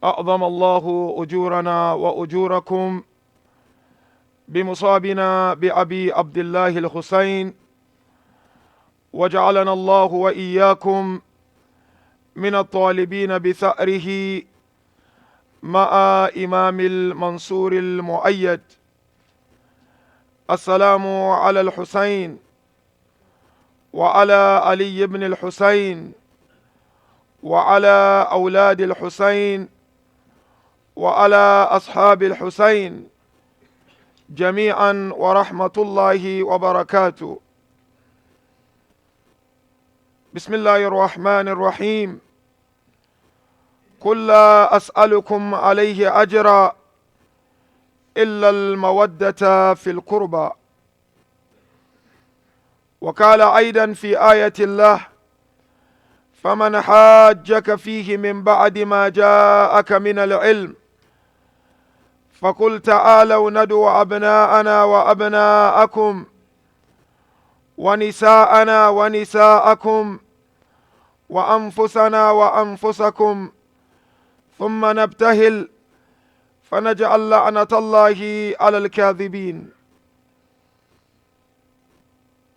أعظم الله أجورنا وأجوركم بمصابنا بأبي عبد الله الحسين، وجعلنا الله وإياكم من الطالبين بثأره مع إمام المنصور المؤيد. السلام على الحسين وعلى علي بن الحسين وعلى أولاد الحسين وعلى أصحاب الحسين جميعا ورحمة الله وبركاته. بسم الله الرحمن الرحيم. قل لا أسألكم عليه أجرا إلا المودة في القربى. وقال أيضا في آية الله: فمن حاجك فيه من بعد ما جاءك من العلم فقل تعالوا ندعو أبناءنا وأبناءكم ونساءنا ونساءكم وأنفسنا وأنفسكم ثم نبتهل فنجعل لعنة الله على الكاذبين.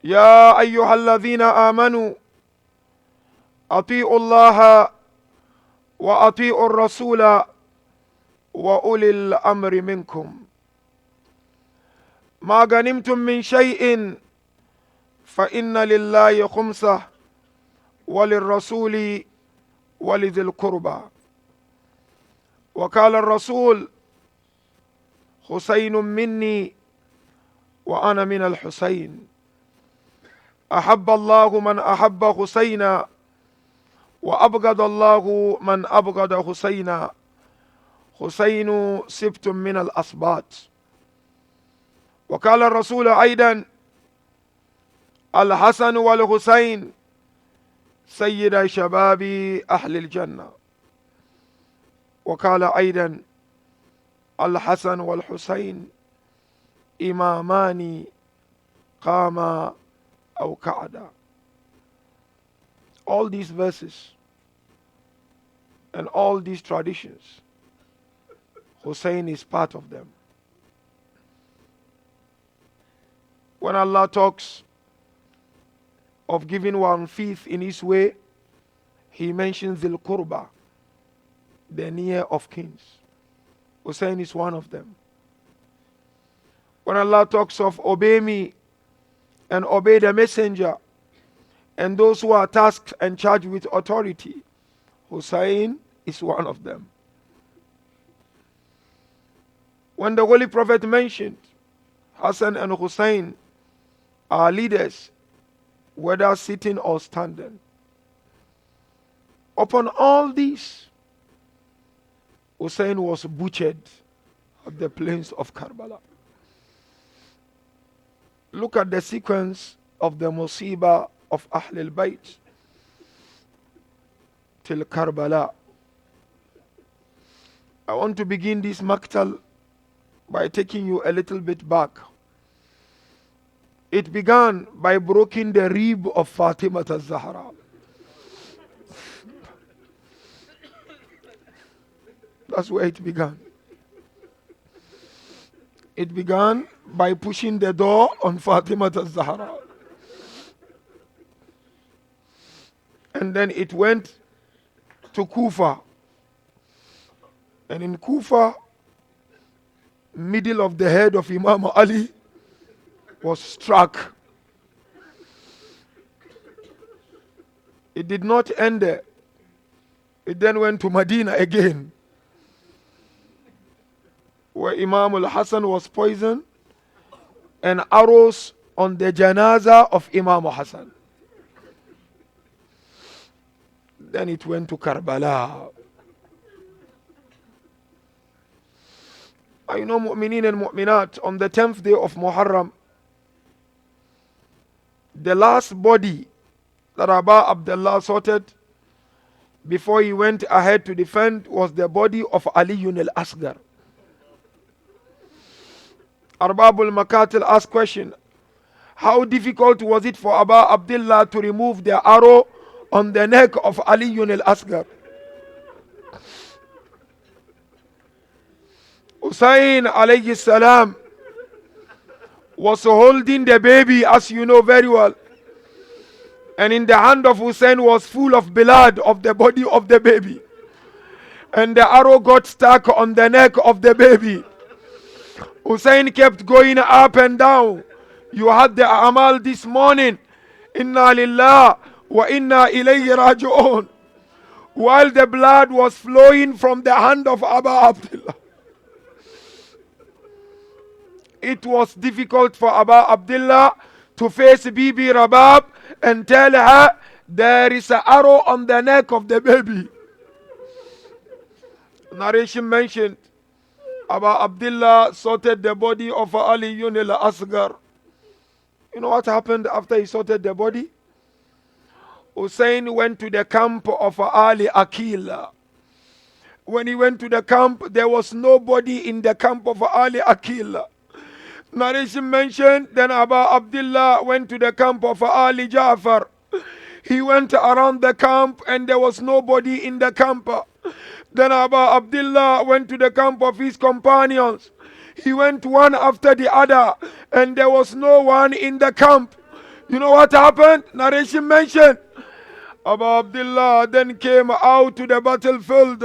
يا أيها الذين آمنوا أطيعوا الله وأطيعوا الرسول وأولي الأمر منكم. ما غنمتم من شيء فإن لله خمسه وللرسول ولذي القربى. وقال الرسول: حسين مني وأنا من الحسين. أحب الله من أحب حسينا وأبغض الله من أبغض حسينا. حسين سبت من الأسباط. وقال الرسول أيضا: الحسن والحسين سيد شباب أهل الجنة. وقال أيضا: الحسن والحسين إمامان قاما أو قعدا. All these verses and all these traditions, Hussein is part of them. When Allah talks of giving 1/5 in his way, he mentions Dhil Qurba, the near of kings. Hussein is one of them. When Allah talks of obey me and obey the messenger and those who are tasked and charged with authority, Hussein is one of them. When the Holy Prophet mentioned Hassan and Hussein are leaders, whether sitting or standing, upon all these, Hussein was butchered at the plains of Karbala. Look at the sequence of the musibah of Ahlul Bayt till Karbala. I want to begin this Maqtal by taking you a little bit back. It began by breaking the rib of Fatima al-Zahra. That's where it began. It began by pushing the door on Fatima al-Zahra. And then it went to Kufa. And in Kufa, middle of the head of Imam Ali was struck. It did not end there. It then went to Medina again, where Imam al-Hassan was poisoned and arrows on the janaza of Imam Hassan. Then it went to Karbala. I know mu'mineen and mu'minat, on the 10th day of Muharram, the last body that Abu Abdullah sorted before he went ahead to defend was the body of Ali al-Asghar. Arbabul Maqtal asked question: how difficult was it for Abu Abdullah to remove the arrow on the neck of Ali al-Asghar? Husayn alayhi salam was holding the baby, as you know very well. And in the hand of Hussein was full of blood of the body of the baby. And the arrow got stuck on the neck of the baby. Hussein kept going up and down. You had the amal this morning. Inna lillah wa inna ilayhi raji'un. While the blood was flowing from the hand of Abu Abdullah. It was difficult for Abu Abdullah to face Bibi Rabab and tell her there is an arrow on the neck of the baby. Narration mentioned Abu Abdullah sorted the body of Ali Yunil Asgar. You know what happened after he sorted the body? Hussein went to the camp of Ali Akil. When he went to the camp, there was nobody in the camp of Ali Akil. Narration mentioned, then Abu Abdullah went to the camp of Ali Ja'far. He went around the camp and there was nobody in the camp. Then Abu Abdullah went to the camp of his companions. He went one after the other and there was no one in the camp. You know what happened? Narration mentioned, Abu Abdullah then came out to the battlefield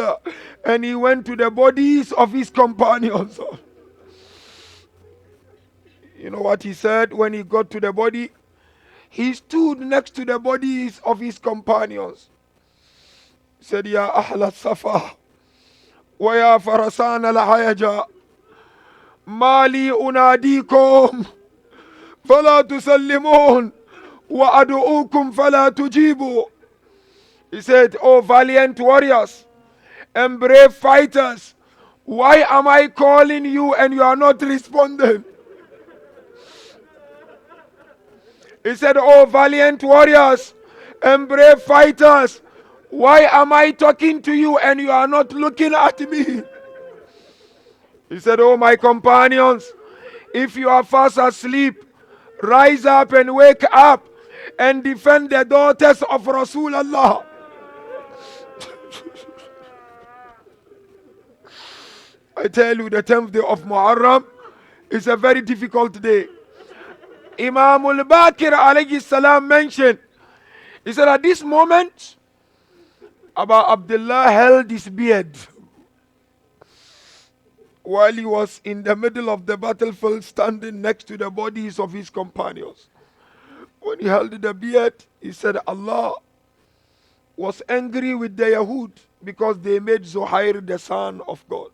and he went to the bodies of his companions. You know what he said when he got to the body? He stood next to the bodies of his companions. He said, Ya Ahla Safa, wa ya Farasan al-Hayaja, Mali unadikum, fala tusallimun, wa adu'ukum fala tujibu. He said, Oh valiant warriors and brave fighters, why am I calling you and you are not responding? He said, Oh valiant warriors and brave fighters, why am I talking to you and you are not looking at me? He said, Oh my companions, if you are fast asleep, rise up and wake up and defend the daughters of Rasulullah. I tell you, the 10th day of Muharram is a very difficult day. Imam al-Baqir alayhi salam mentioned, he said at this moment, Abu Abdullah held his beard while he was in the middle of the battlefield standing next to the bodies of his companions. When he held the beard, he said Allah was angry with the Yahud because they made Zuhair the son of God.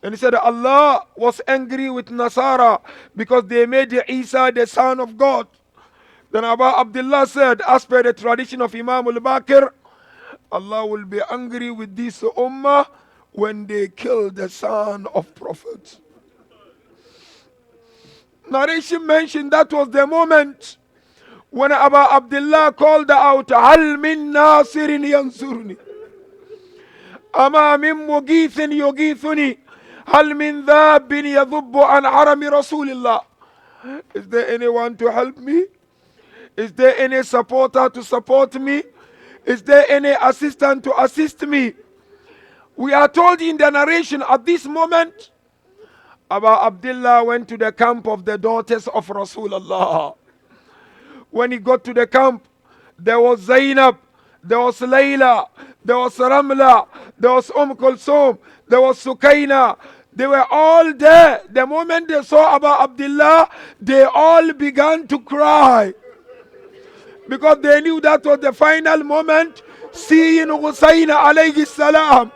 And he said Allah was angry with Nasara because they made Isa the son of God. Then Abu Abdullah said, as per the tradition of Imam al-Baqir, Allah will be angry with this ummah when they kill the son of Prophet. Narration mentioned that was the moment when Abu Abdullah called out, Hal min nasirin yansurni, ama min mugithin yugithuni, Hal min dhabin yadhubbu an harami Rasulillah. Is there anyone to help me? Is there any supporter to support me? Is there any assistant to assist me? We are told in the narration at this moment, Abu Abdullah went to the camp of the daughters of Rasulullah. When he got to the camp, there was Zeyneb, there was Layla, there was Ramla, there was Kulsum, there was Sukeena. They were all there. The moment they saw Abu Abdullah, they all began to cry. Because they knew that was the final moment, seeing Husayn alayhi salam.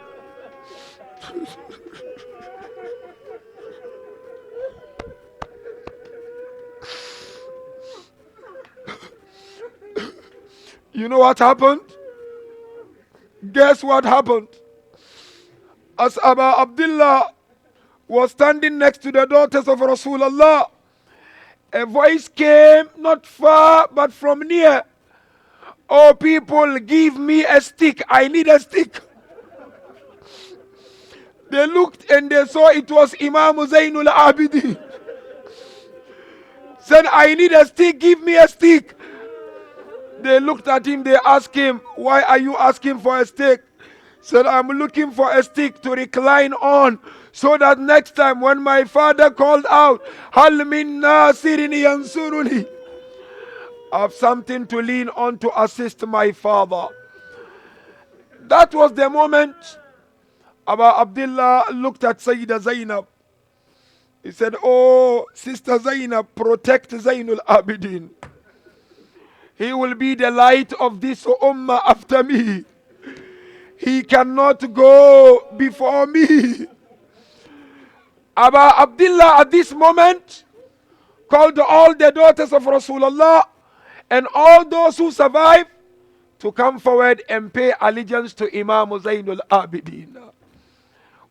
You know what happened? Guess what happened? As Abu Abdullah was standing next to the daughters of Rasulullah, a voice came not far but from near. Oh people, give me a stick. I need a stick. They looked and they saw it was Imam Zainul Abidin. Said, I need a stick, give me a stick. They looked at him, they asked him, why are you asking for a stick? Said, I'm looking for a stick to recline on so that next time when my father called out, Hal min nasirin yansuruni, I have something to lean on to assist my father. That was the moment Abu Abdullah looked at Sayyida Zainab. He said, oh, Sister Zainab, protect Zainul Abidin. He will be the light of this ummah after me. He cannot go before me. Abu Abdullah at this moment called all the daughters of Rasulullah and all those who survive to come forward and pay allegiance to Imam Zainul Abidin.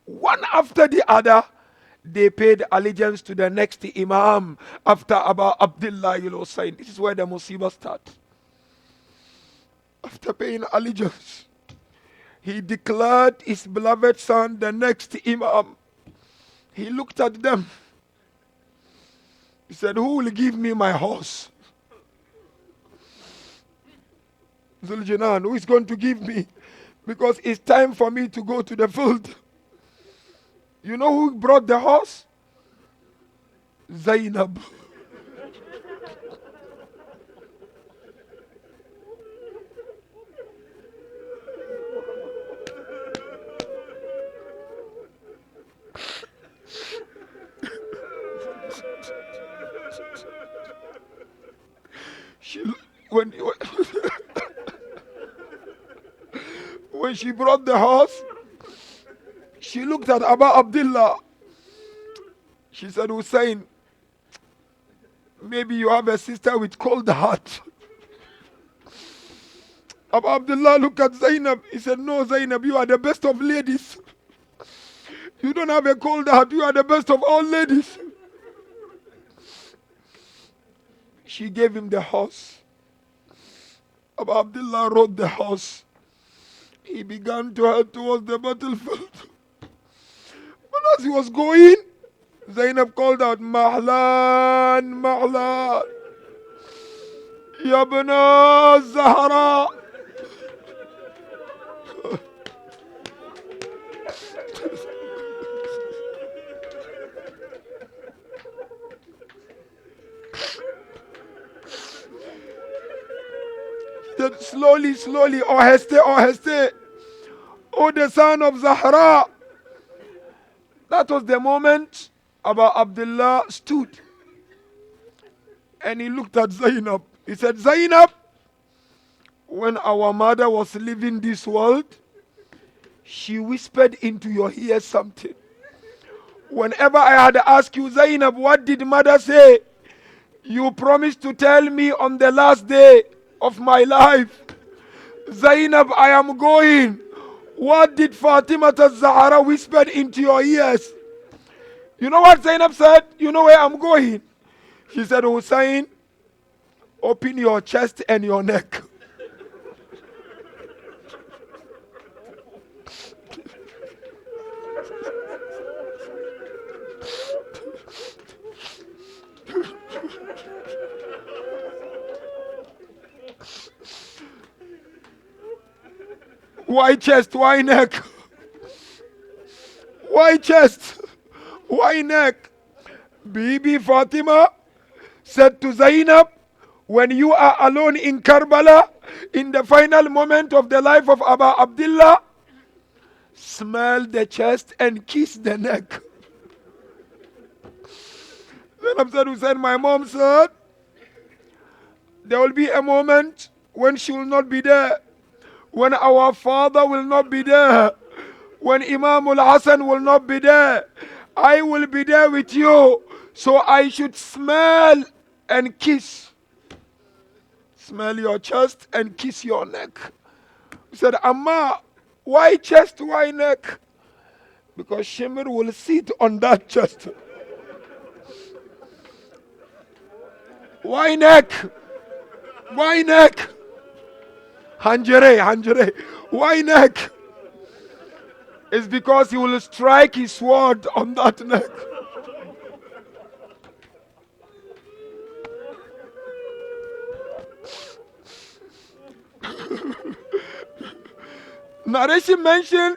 One after the other, they paid allegiance to the next Imam after Abu Abdullah Hussein. This is where the musibah starts. After paying allegiance, he declared his beloved son the next Imam. He looked at them. He said, who will give me my horse? Zuljanan, who is going to give me? Because it's time for me to go to the field. You know who brought the horse? Zainab. When she brought the horse, she looked at Abu Abdullah. She said, Hussein, maybe you have a sister with cold heart. Abu Abdullah looked at Zainab. He said, no, Zainab, you are the best of ladies. You don't have a cold heart. You are the best of all ladies. She gave him the horse. Abu Abdullah rode the horse. He began to head towards the battlefield. But as he was going, Zeyneb called out, Mahlan, Mahlan, Yabna Zahra. Slowly, slowly, Oheste, oh the son of Zahra. That was the moment Abu Abdullah stood and he looked at Zainab. He said, Zainab, when our mother was leaving this world, she whispered into your ear something. Whenever I had asked you, Zainab, what did mother say? You promised to tell me on the last day of my life. Zainab, I am going. What did Fatima Zahra whisper into your ears? You know what Zainab said? You know where I'm going? She said, Hussein, open your chest and your neck. Why chest? Why neck? Why chest? Why neck? Bibi Fatima said to Zainab, when you are alone in Karbala, in the final moment of the life of Abu Abdullah, smell the chest and kiss the neck. Zainab said, Hussein, my mom said, there will be a moment when she will not be there, when our father will not be there, when Imam al-Hassan will not be there. I will be there with you, so I should smell and kiss. Smell your chest and kiss your neck. He said, Amma, why chest, why neck? Because Shimr will sit on that chest. Why neck? Why neck? Hanjere. Why neck? It's because he will strike his sword on that neck. Narration mentioned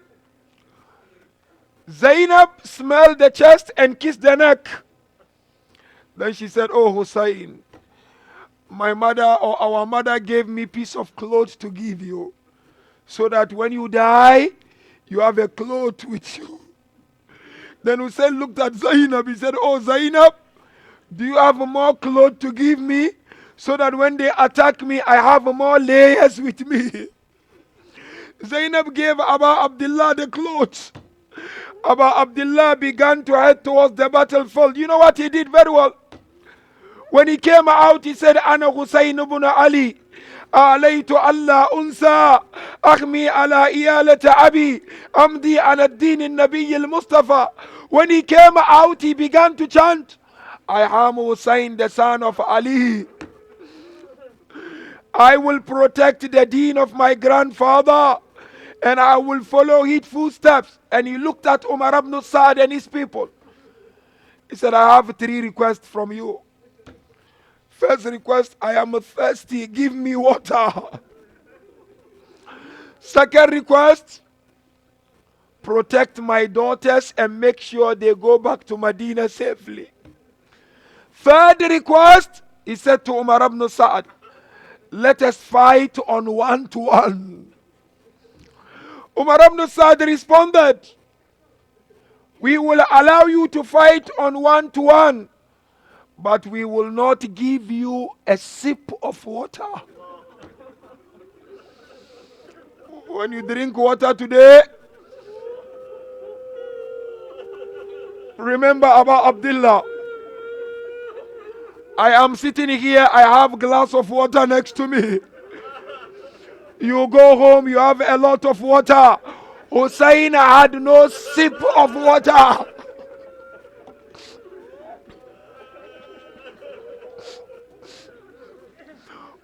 Zeyneb smelled the chest and kissed the neck. Then she said, "Oh Hussein, my mother or our mother gave me piece of clothes to give you, so that when you die, you have a cloth with you." Then Hussein looked at Zainab. He said, "Oh Zainab, do you have more clothes to give me, so that when they attack me, I have more layers with me?" Zainab gave Abu Abdullah the clothes. Abu Abdullah began to head towards the battlefield. You know what he did very well? When he came out, he said, "Ana Husayn ibn Ali. أعليت ألا أنسى أخمي على إيالة أبي أمضي على الدين النبي المصطفى." When he came out, he began to chant, "I am Hussein, the son of Ali. I will protect the deen of my grandfather, and I will follow his footsteps." And he looked at Umar ibn Sa'd and his people. He said, "I have 3 requests from you. First request, I am thirsty, give me water. Second request, protect my daughters and make sure they go back to Medina safely. Third request," he said to Umar ibn Sa'd, "let us fight on 1-to-1. Umar ibn Sa'd responded, "We will allow you to fight on 1-to-1, but we will not give you a sip of water." When you drink water today, remember about Abdullah. I am sitting here, I have a glass of water next to me. You go home, you have a lot of water. Hussein had no sip of water.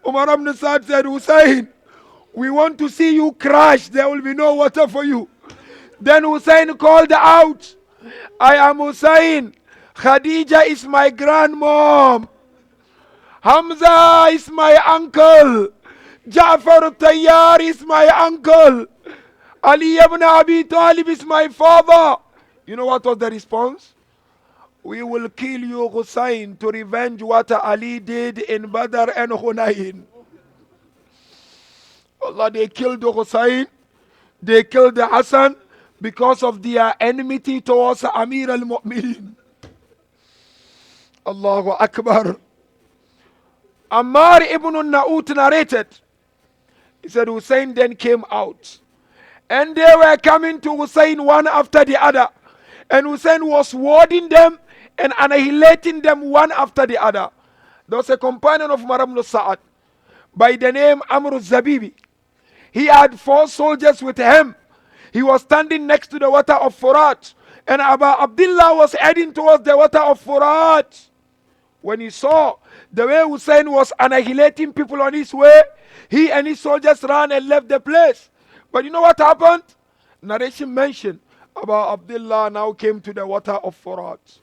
Umar ibn Sa'd said, "Hussein, we want to see you crash. There will be no water for you." Then Hussein called out, "I am Hussein. Khadija is my grandmom. Hamza is my uncle. Ja'far al-Tayyar is my uncle. Ali ibn Abi Talib is my father." You know what was the response? "We will kill you, Hussein, to revenge what Ali did in Badr and Hunayn." Allah, they killed Hussein, they killed Hassan because of their enmity towards Amir al-Mu'minin. Allahu Akbar. Ammar ibn Na'ut narrated, he said, Hussein then came out, and they were coming to Hussein one after the other, and Hussein was warding them and annihilating them one after the other. There was a companion of Umar ibn Sa'ad by the name Amr al-Zabibi. He had 4 soldiers with him. He was standing next to the water of Furat, and Abu Abdullah was heading towards the water of Furat. When he saw the way Hussein was annihilating people on his way, he and his soldiers ran and left the place. But you know what happened? Narration mentioned Abu Abdullah now came to the water of Furat.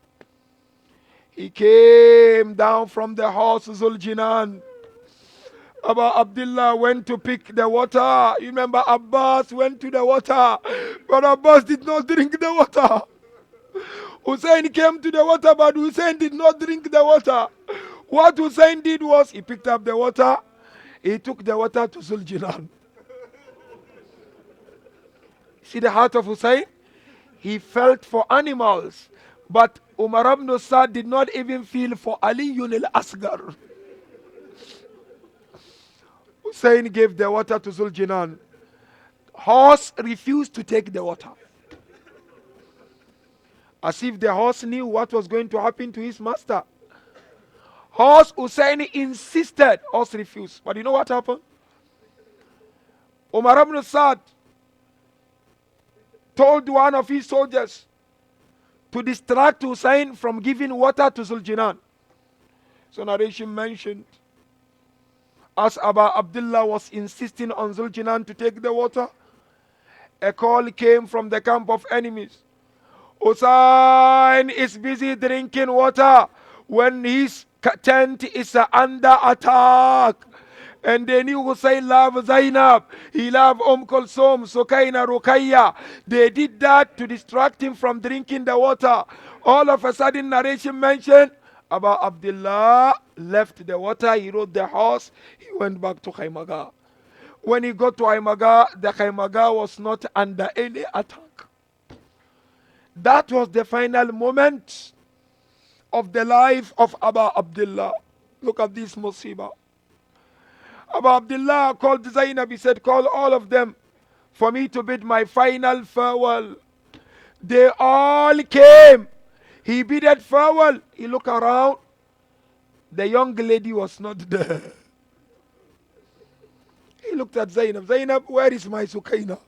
He came down from the horse Zuljinan. Abu Abdullah went to pick the water. You remember Abbas went to the water, but Abbas did not drink the water. Hussein came to the water, but Hussein did not drink the water. What Hussein did was he picked up the water, he took the water to Zuljinan. See the heart of Hussein? He felt for animals, but Umar ibn Sa'd did not even feel for Aliyun al-Asghar. Hussein gave the water to Zuljinan. Horse refused to take the water, as if the horse knew what was going to happen to his master. Horse Hussein insisted, horse refused. But you know what happened? Umar ibn Sa'd told one of his soldiers to distract Hussein from giving water to Zuljinan. So narration mentioned, as Abu Abdullah was insisting on Zuljinan to take the water, a call came from the camp of enemies. Hussein is busy drinking water when his tent is under attack. And they knew Hussein loved Zainab. He loved Kulsum, Sukeena, Ruqayya. They did that to distract him from drinking the water. All of a sudden, narration mentioned about Abdullah left the water, he rode the horse, he went back to Khaymaga. When he got to Khaymaga, the Khaymaga was not under any attack. That was the final moment of the life of Abu Abdullah. Look at this musibah. Abu Abdullah called Zeyneb. He said, call all of them for me to bid my final farewell. They all came. He bidded farewell. He looked around. The young lady was not there. He looked at Zeyneb. Zeyneb, where is my Sukeena?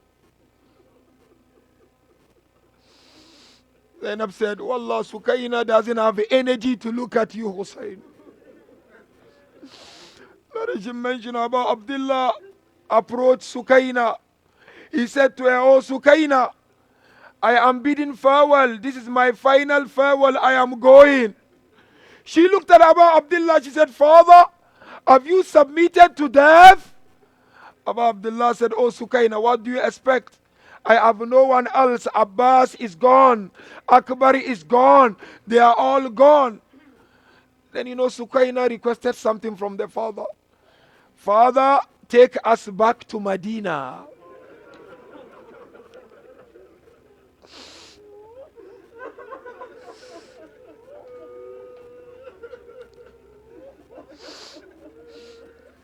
Zeyneb said, Wallah, Sukeena doesn't have energy to look at you, Hussein. Narration mentioned about Abdullah approached Sukeena. He said to her, oh Sukeena, I am bidding farewell. This is my final farewell. I am going. She looked at Abu Abdullah. She said, Father, have you submitted to death? Abu Abdullah said, oh Sukeena, what do you expect? I have no one else. Abbas is gone. Akbar is gone. They are all gone. Then Sukeena requested something from the father. Father, take us back to Medina.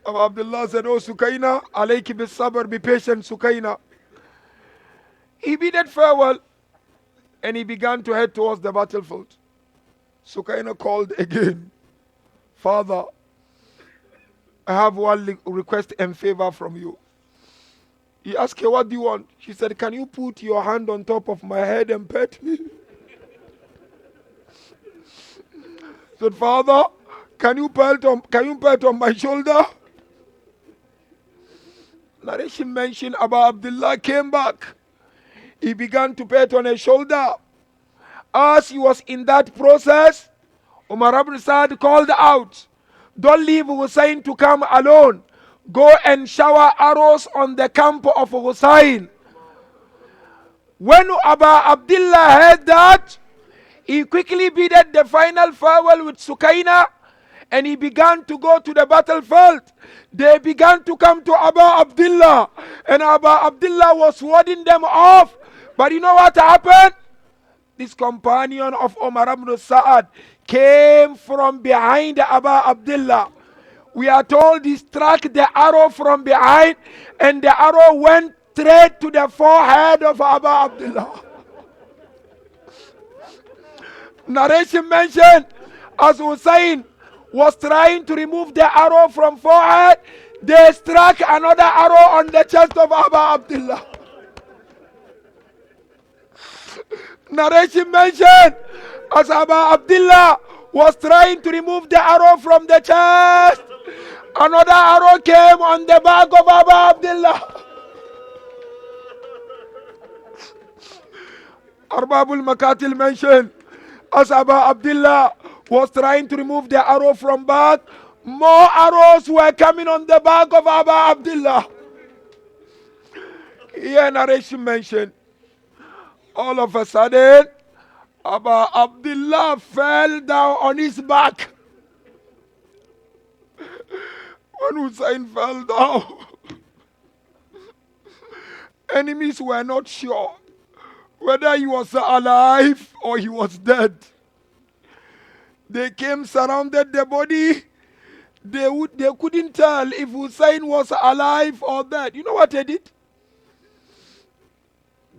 Abu Abdullah said, oh Sukeena, alayki bis sabr, be patient, Sukeena. He bidded farewell and he began to head towards the battlefield. Sukeena called again. Father, I have one request and favor from you. He asked her, what do you want? She said, can you put your hand on top of my head and pet me? Said, Father, can you pet on my shoulder? Narration mentioned about Abdullah came back. He began to pet on his shoulder. As he was in that process, Umar ibn Sa'd called out, don't leave Hussein to come alone. Go and shower arrows on the camp of Hussein. When Abu Abdullah heard that, he quickly bidded the final farewell with Sukeena and he began to go to the battlefield. They began to come to Abu Abdullah and Abu Abdullah was warding them off. But you know what happened? This companion of Umar ibn Sa'ad came from behind Abu Abdullah. We are told he struck the arrow from behind and the arrow went straight to the forehead of Abu Abdullah. Narration mentioned as Hussein was trying to remove the arrow from forehead, they struck another arrow on the chest of Abu Abdullah. Narration mentioned as Abu Abdullah was trying to remove the arrow from the chest, another arrow came on the back of Abu Abdullah. Arbabul Maqtal mentioned as Abu Abdullah was trying to remove the arrow from back, more arrows were coming on the back of Abu Abdullah. Here narration mentioned, all of a sudden, Abu Abdullah fell down on his back. When Hussein fell down, enemies were not sure whether he was alive or he was dead. They came, surrounded the body. They couldn't tell if Hussein was alive or dead. You know what they did?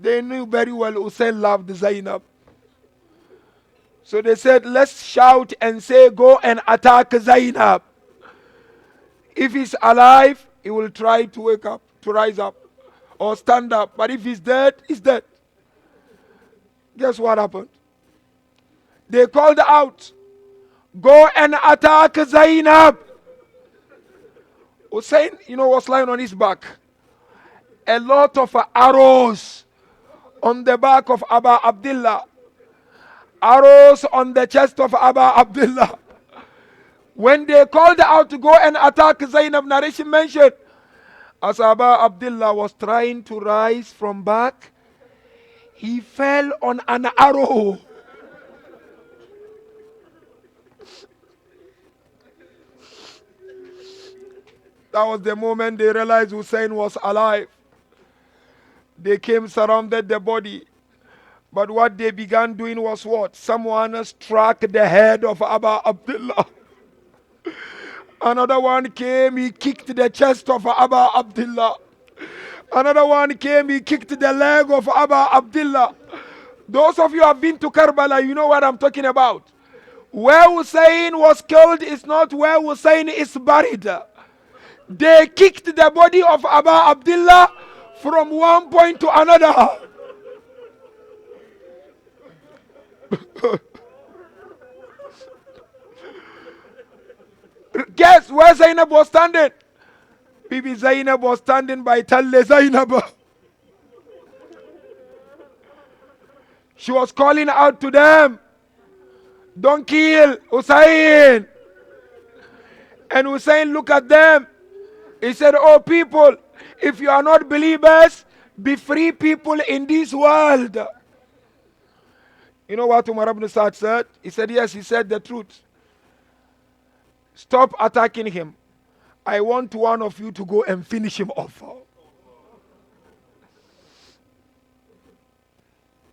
They knew very well Hussein loved Zeyneb. So they said, let's shout and say, go and attack Zeyneb. If he's alive, he will try to wake up, to rise up, or stand up. But if he's dead, he's dead. Guess what happened? They called out, go and attack Zeyneb. Hussein, was lying on his back. A lot of arrows on the back of Abu Abdullah. Arrows on the chest of Abu Abdullah. When they called out to go and attack Zeyneb, narration mentioned, as Abu Abdullah was trying to rise from back, he fell on an arrow. That was the moment they realized Hussein was alive. They came, surrounded the body. But what they began doing was what? Someone struck the head of Abu Abdullah. Another one came, he kicked the chest of Abu Abdullah. Another one came, he kicked the leg of Abu Abdullah. Those of you who have been to Karbala, you know what I'm talking about. Where Hussein was killed is not where Hussein is buried. They kicked the body of Abu Abdullah from one point to another. Guess where Zeyneb was standing? Bibi Zeyneb was standing by Talle Zeyneb. She was calling out to them, don't kill Hussein. And Hussein looked at them. He said, oh people, if you are not believers, be free people in this world. You know what Umar ibn Sa'd said? He said, yes, he said the truth. Stop attacking him. I want one of you to go and finish him off.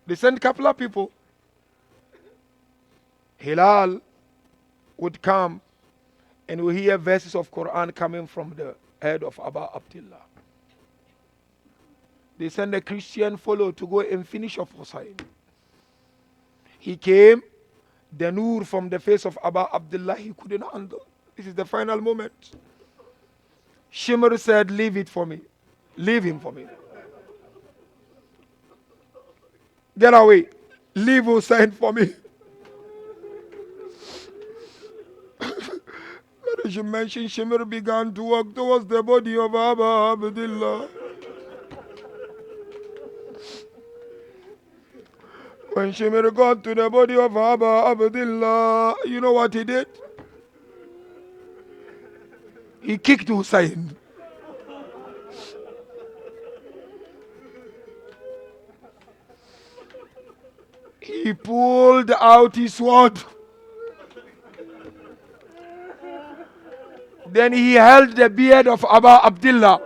They sent a couple of people. Hilal would come and we hear verses of Quran coming from the head of Abu Abdullah. They sent a Christian fellow to go and finish off Hussein. He came, the Nuru from the face of Abu Abdullah, he couldn't handle. This is the final moment. Shimr said, leave it for me. Leave him for me. Get away. Leave Hussein for me. As you mentioned, Shimr began to walk towards the body of Abu Abdullah. When Shimr got to the body of Abu Abdullah, you know what he did? He kicked Hussein. He pulled out his sword. Then he held the beard of Abu Abdullah.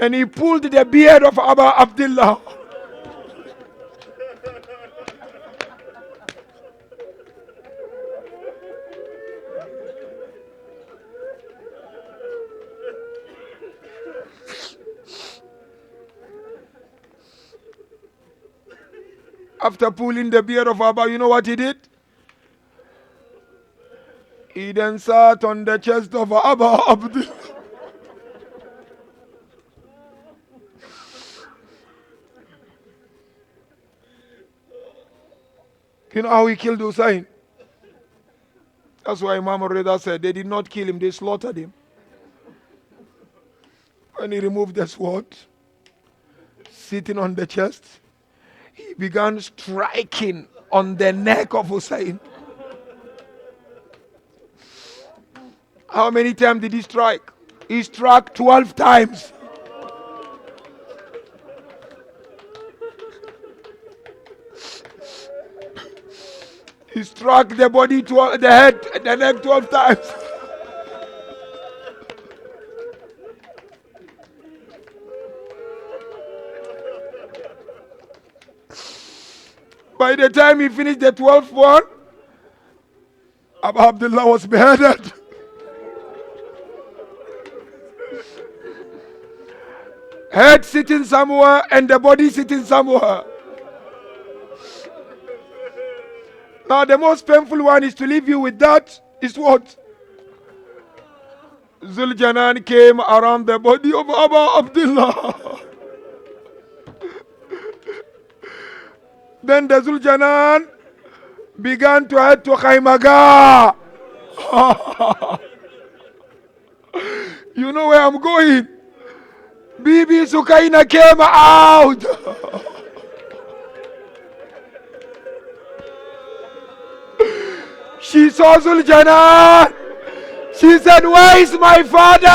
And he pulled the beard of Abu Abdullah. After pulling the beard of Abba, you know what he did? He then sat on the chest of Abba Abdullah. You know how he killed Hussein? That's why Imam Rida said they did not kill him, they slaughtered him. When he removed the sword, sitting on the chest, he began striking on the neck of Hussein. How many times did he strike? He struck 12 times. He struck the body, the head, the neck 12 times. By the time he finished the 12th one, Abu Abdullah was beheaded. Head sitting somewhere and the body sitting somewhere. Now the most painful one is to leave you with that is what? Zuljanan came around the body of Abu Abdullah. Then the Zuljanan began to head to Khaymaga. You know where I'm going? Bibi Sukeena came out. She saw Zuljanan. She said, where is my father?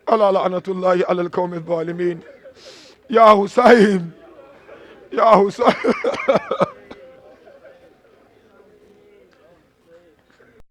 Allah la'natullahi ala al-qawmi al-zalimin. Ya Hussein. Ya Hussein.